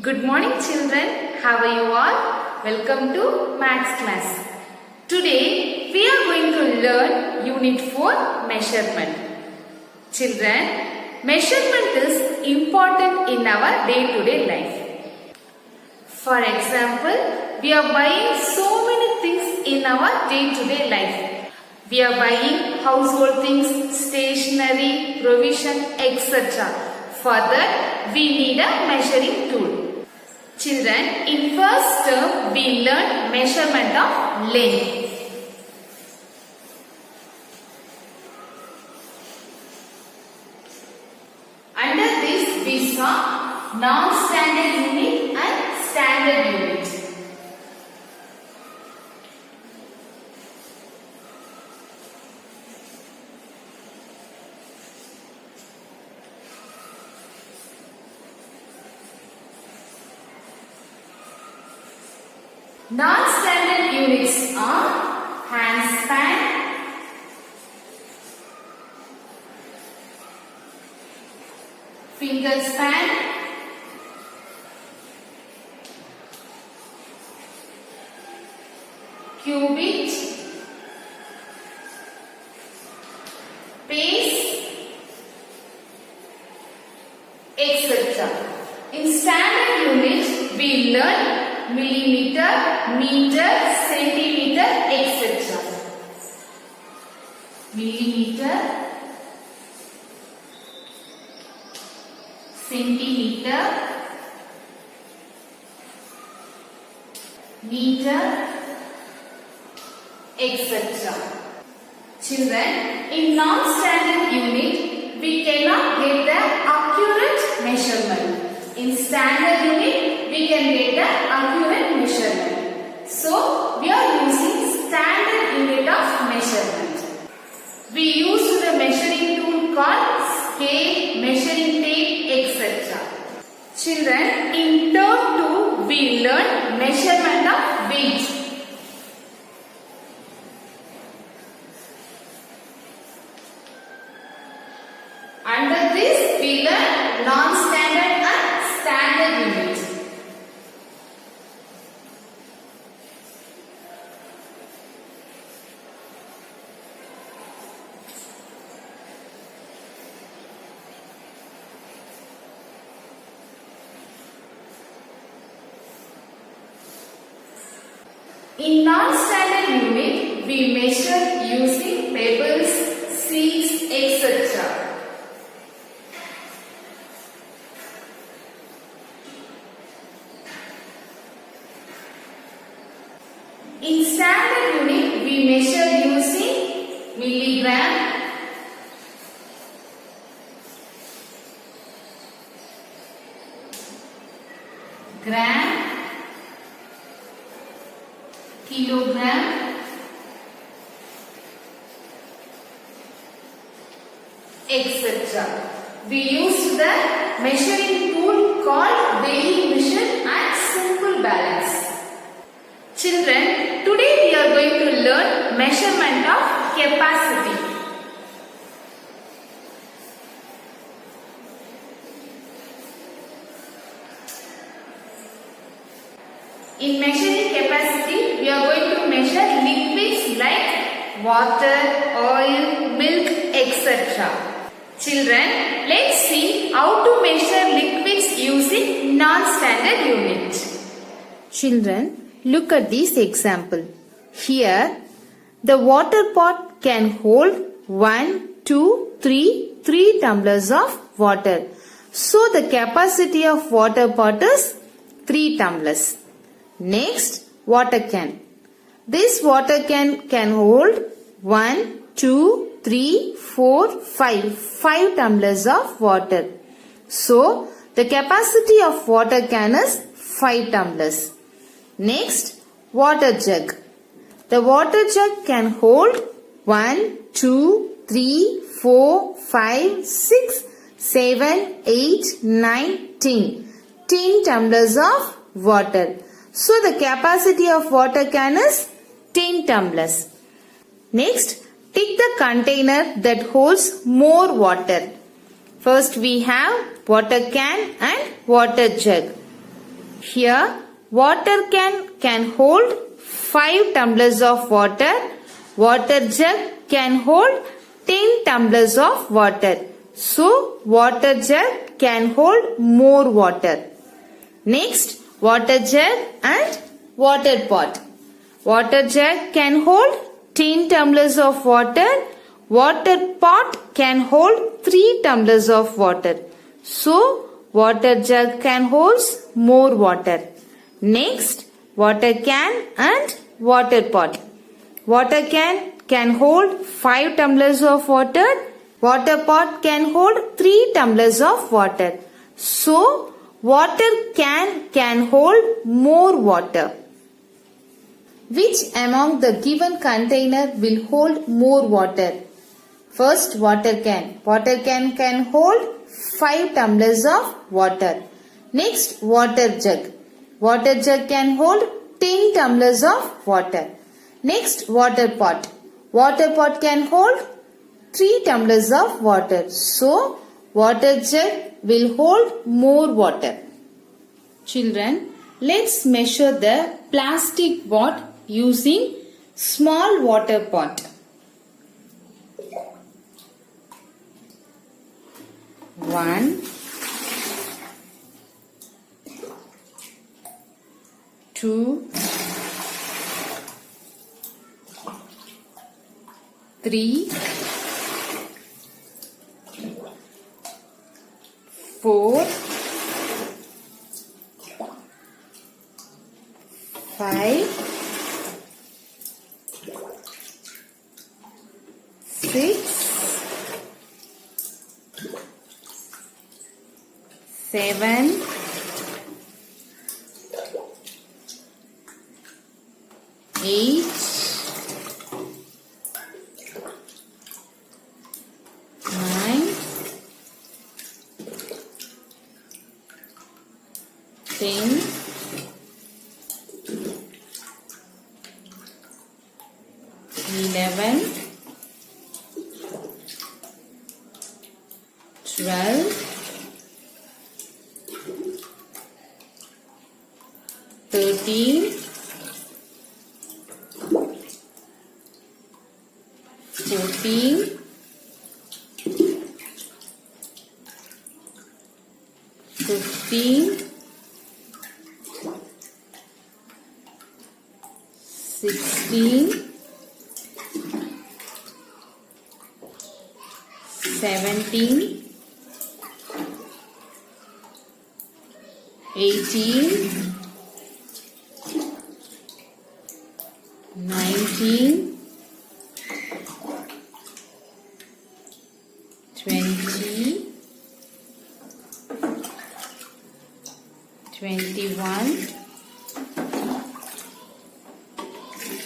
Good morning children, how are you all? Welcome to Maths class. Today we are going to learn Unit 4 Measurement. Children, measurement is important in our day-to-day life. For example, we are buying so many things in our day-to-day life. We are buying household things, stationery, provision, etc. For that, we need a measuring tool. Children, in first term, we learned measurement of length. Under this, we saw non-standard unit and standard unit. Non-standard units are handspan, finger span, cubit, pace, etc. In standard units, we learn millimeter, meter, centimeter, etc. Millimeter, centimeter, meter, etc. Children, in non-standard unit, we cannot get the accurate measurement. In standard unit, we can get the accurate measurement. So, we are using standard unit of measurement. We use the measuring tool called scale, measuring tape, etc. Children, in term 2, we learn measurement of weight. Under this, we learn non-standard and standard unit. In non-standard unit, we measure using pebbles, seeds, etc. In standard unit, we measure using milligram, gram, kilogram, etc. We use the measuring tool called weighing machine and simple balance. Children, today we are going to learn measurement of capacity. In measuring capacity, we are going to measure liquids like water, oil, milk, etc. Children, let's see how to measure liquids using non-standard unit. Children, look at this example. Here, the water pot can hold 1, 2, 3 tumblers of water. So, the capacity of water pot is 3 tumblers. Next, water can. This water can hold 1, 2, 3, 4, 5 tumblers of water. So, the capacity of water can is 5 tumblers. Next, water jug. The water jug can hold 1, 2, 3, 4, 5, 6, 7, 8, 9, 10. 10 tumblers of water. So, the capacity of water can is 10 tumblers. Next, take the container that holds more water. First, we have water can and water jug. Here, water can hold 5 tumblers of water. Water jug can hold 10 tumblers of water. So, water jug can hold more water. Next, water jug and water pot. Water jug can hold 10 tumblers of water. Water pot can hold 3 tumblers of water. So, water jug can hold more water. Next, water can and water pot. Water can hold 5 tumblers of water. Water pot can hold 3 tumblers of water. So, water can hold more water. Which among the given container will hold more water? First, water can. Water can hold 5 tumblers of water. Next, water jug. Water jug can hold 10 tumblers of water. Next, water pot. Water pot can hold 3 tumblers of water. So, water jug will hold more water. Children, let's measure the plastic pot using small water pot. 1, 2, 3, 4, 5, 6, 7, 8, 9, 10, 11, 12, 13, 14, 15, 16, 17, 18, 19, 20, 21,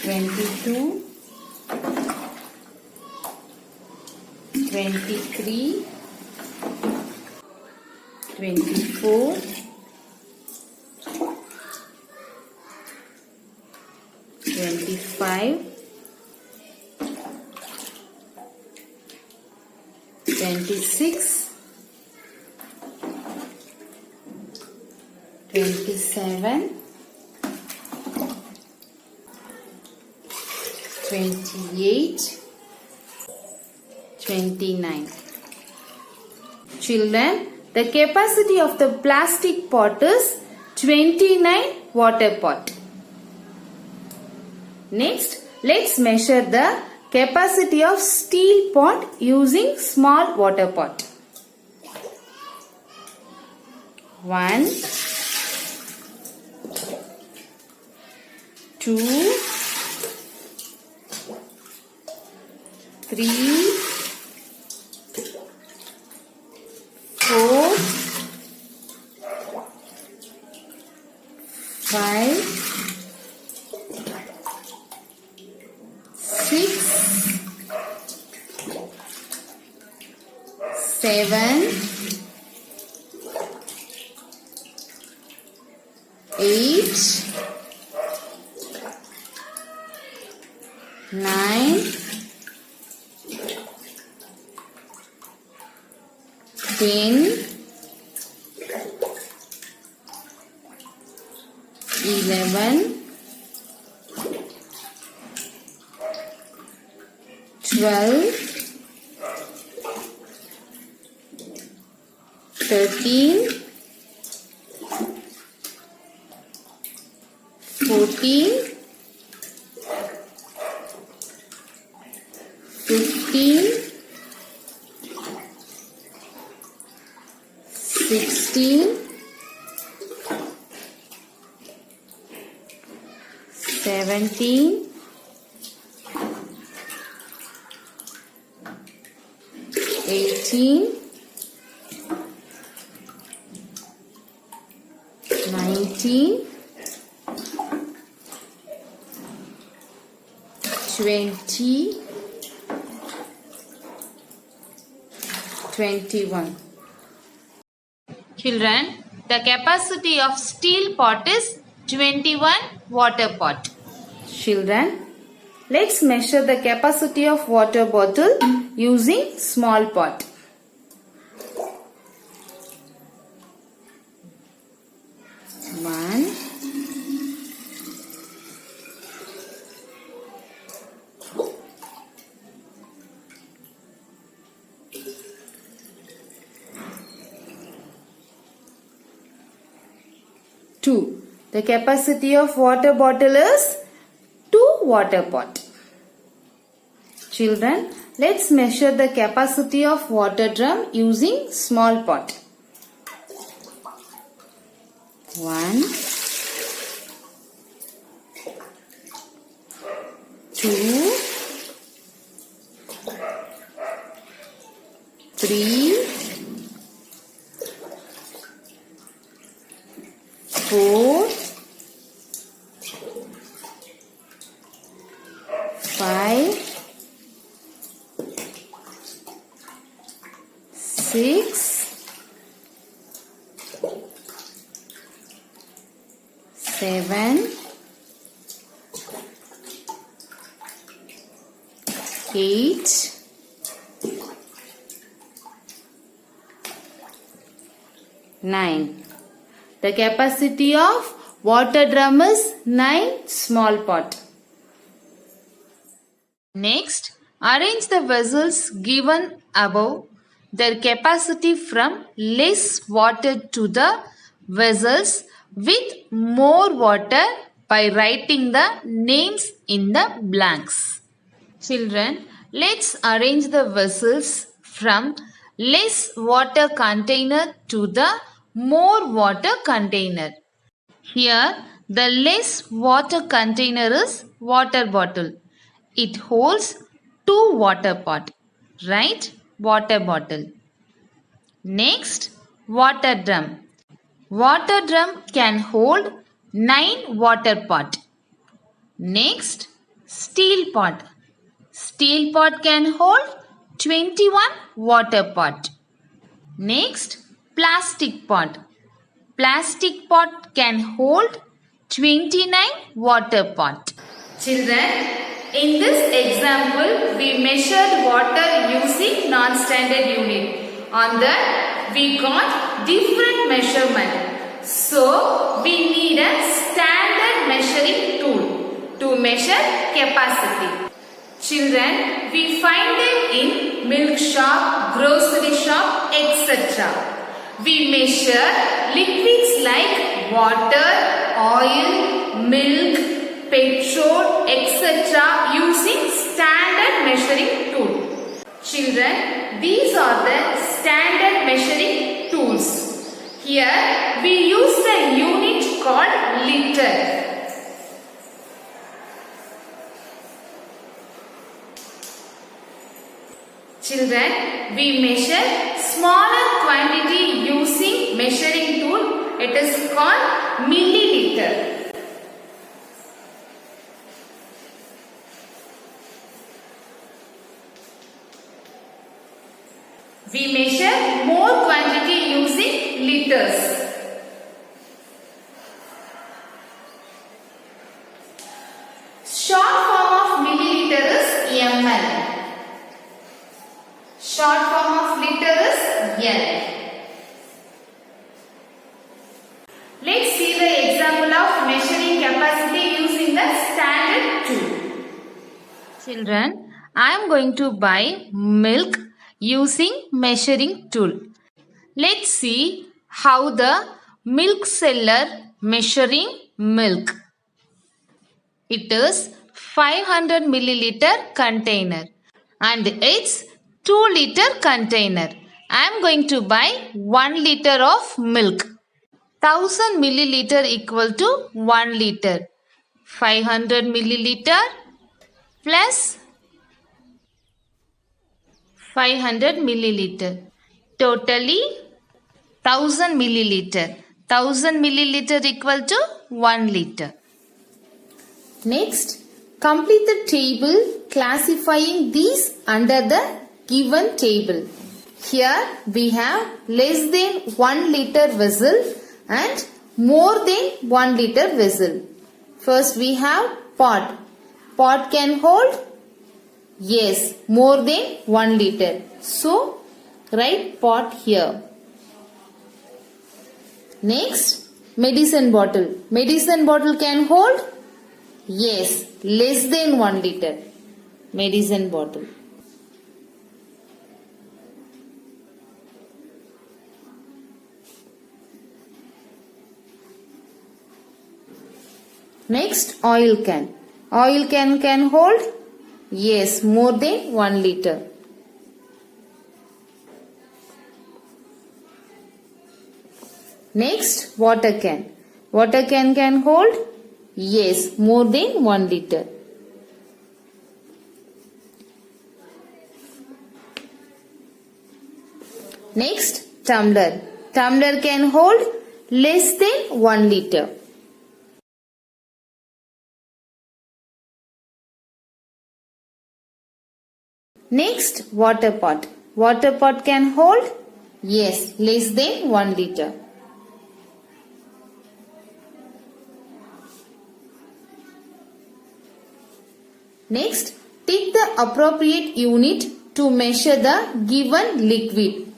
22, 23, 24, 25, 26, 27, 28, 29. Children, the capacity of the plastic pot is 29 water pot. Next, let's measure the capacity of steel pot using small water pot. 1, 2, 3, 4, 5, 6, 7, 8, 9, 10, 11, 12, 13, 14, 15, 16, 17, 18, 19, 20, 21. Children, the capacity of steel pot is 21 water pot. Children, let's measure the capacity of water bottle using small pot. One, two. The capacity of water bottle is 2 water pot. Children, let's measure the capacity of water drum using small pot. 1, 2, 3, 4, 5, 6, 7, 8, 9. The capacity of water drum is 9 small pot. Next, arrange the vessels given above, their capacity from less water to the vessels with more water by writing the names in the blanks. Children, let's arrange the vessels from less water container to the more water container. Here, the less water container is water bottle. It holds 2 water pot. Right? Water bottle. Next, water drum. Water drum can hold 9 water pot. Next, steel pot. Steel pot can hold 21 water pot. Next, plastic pot. Plastic pot can hold 29 water pot. Children, in this example, we measured water using non-standard unit. On that, we got different measurement. So, we need a standard measuring tool to measure capacity. Children, we find them in milk shop, grocery shop, etc. We measure liquids like water, oil, milk, petrol, etc. using standard measuring tool. Children, these are the standard measuring tools. Here, we use the unit called liter. Children, we measure smaller quantity using measuring tool. It is called milliliter. We measure more quantity using liters. Short form of milliliter is ml. Short form of liter is L. Let's see the example example of measuring capacity using the standard tool. Children, I am going to buy milk using measuring tool. Let's see how the milk seller measuring milk. It is 500 milliliter container and it's 2 liter container. I am going to buy 1 liter of milk. 1000 milliliter equal to 1 liter. 500 milliliter plus 500 milliliter. Totally 1000 milliliter. 1000 milliliter equal to 1 liter. Next, complete the table classifying these under the given table. Here we have less than 1 liter vessel and more than 1 liter vessel. First we have pot. Pot can hold? Yes, more than 1 liter. So, write pot here. Next, medicine bottle. Medicine bottle can hold? Yes, less than 1 liter. Medicine bottle. Next, oil can. Oil can hold? Yes, more than 1 liter. Next, water can. Water can hold? Yes, more than 1 liter. Next, tumbler. Tumbler can hold less than 1 liter. Next, water pot. Water pot can hold? Yes, less than 1 liter. Next, take the appropriate unit to measure the given liquid.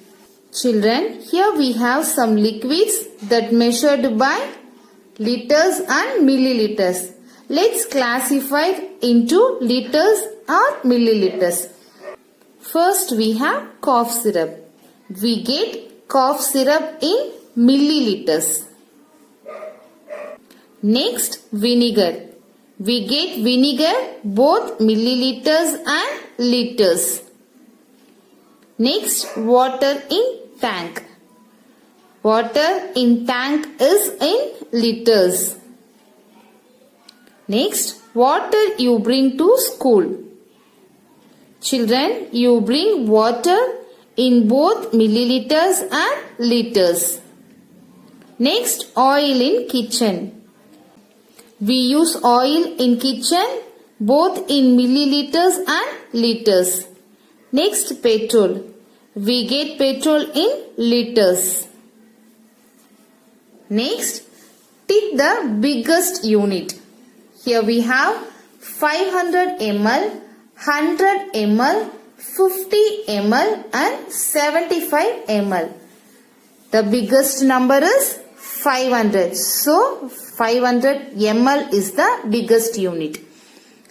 Children, here we have some liquids that measured by liters and milliliters. Let's classify into liters or milliliters. First we have cough syrup. We get cough syrup in milliliters. Next, vinegar. We get vinegar both milliliters and liters. Next, water in tank. Water in tank is in liters. Next, water you bring to school. Children, you bring water in both milliliters and liters. Next, oil in kitchen. We use oil in kitchen both in milliliters and liters. Next, petrol. We get petrol in liters. Next, take the biggest unit. Here we have 500 ml, 100 ml, 50 ml and 75 ml. The biggest number is 500. So, 500 ml is the biggest unit.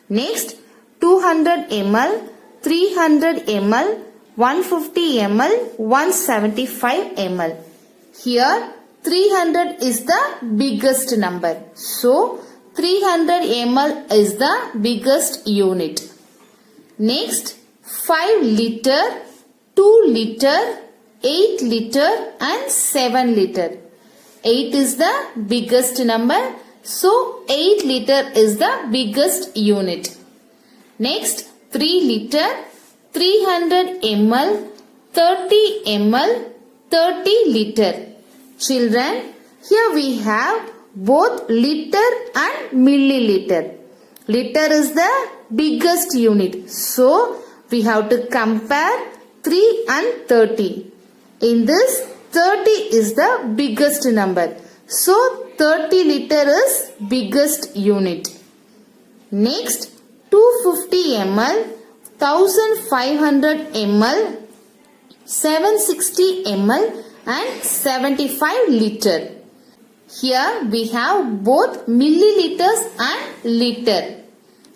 Next, 200 ml, 300 ml, 150 ml, 175 ml. Here, 300 is the biggest number. So, 300 ml is the biggest unit. Next, 5 liter, 2 liter, 8 liter and 7 liter. 8 is the biggest number. So, 8 liter is the biggest unit. Next, 3 liter, 300 ml, 30 ml, 30 liter. Children, here we have both liter and milliliter. Liter is the biggest unit. So, we have to compare 3 and 30. In this, 30 is the biggest number. So, 30 liter is biggest unit. Next, 250 ml, 1500 ml, 760 ml and 75 liter. Here we have both milliliters and liter.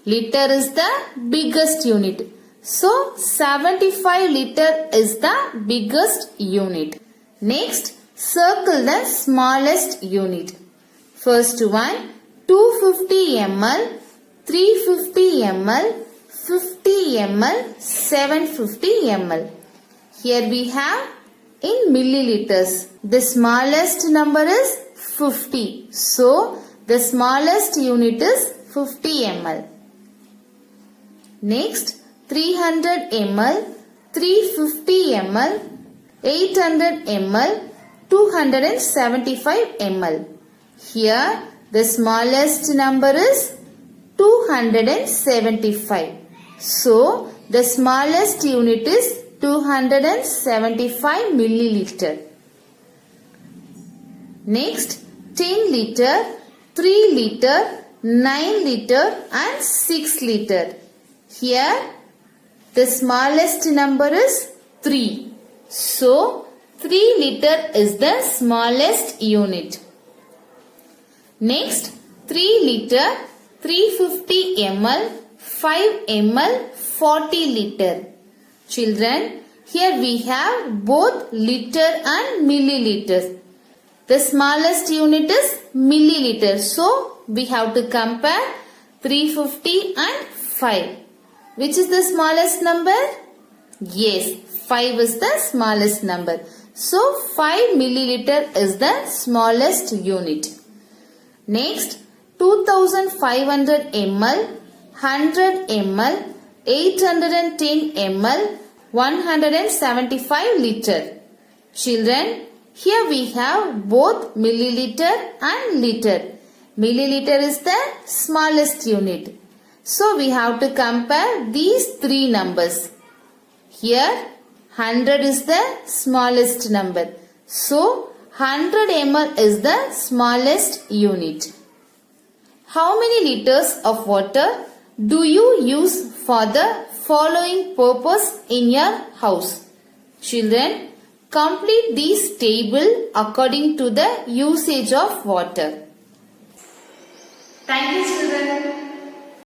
Liter is the biggest unit. So 75 liter is the biggest unit. Next, circle the smallest unit. First one, 250 ml, 350 ml, 50 ml, 750 ml. Here we have in milliliters. The smallest number is 50. So, the smallest unit is 50 ml. Next, 300 ml, 350 ml, 800 ml, 275 ml. Here, the smallest number is 275. So, the smallest unit is 275 milliliter. Next, 10 liter, 3 liter, 9 liter and 6 liter. Here, the smallest number is 3. So, 3 liter is the smallest unit. Next, 3 liter, 350 ml, 5 ml, 40 liter. Children, here we have both liter and milliliters. The smallest unit is milliliter. So, we have to compare 350 and 5. Which is the smallest number? Yes, 5 is the smallest number. So, 5 milliliter is the smallest unit. Next, 2500 ml, 100 ml, 810 ml, 175 liter. Children, here we have both milliliter and liter. Milliliter is the smallest unit. So we have to compare these three numbers. Here 100 is the smallest number. So 100 ml is the smallest unit. How many liters of water do you use for the following purpose in your house? Children, complete this table according to the usage of water. Thank you, children.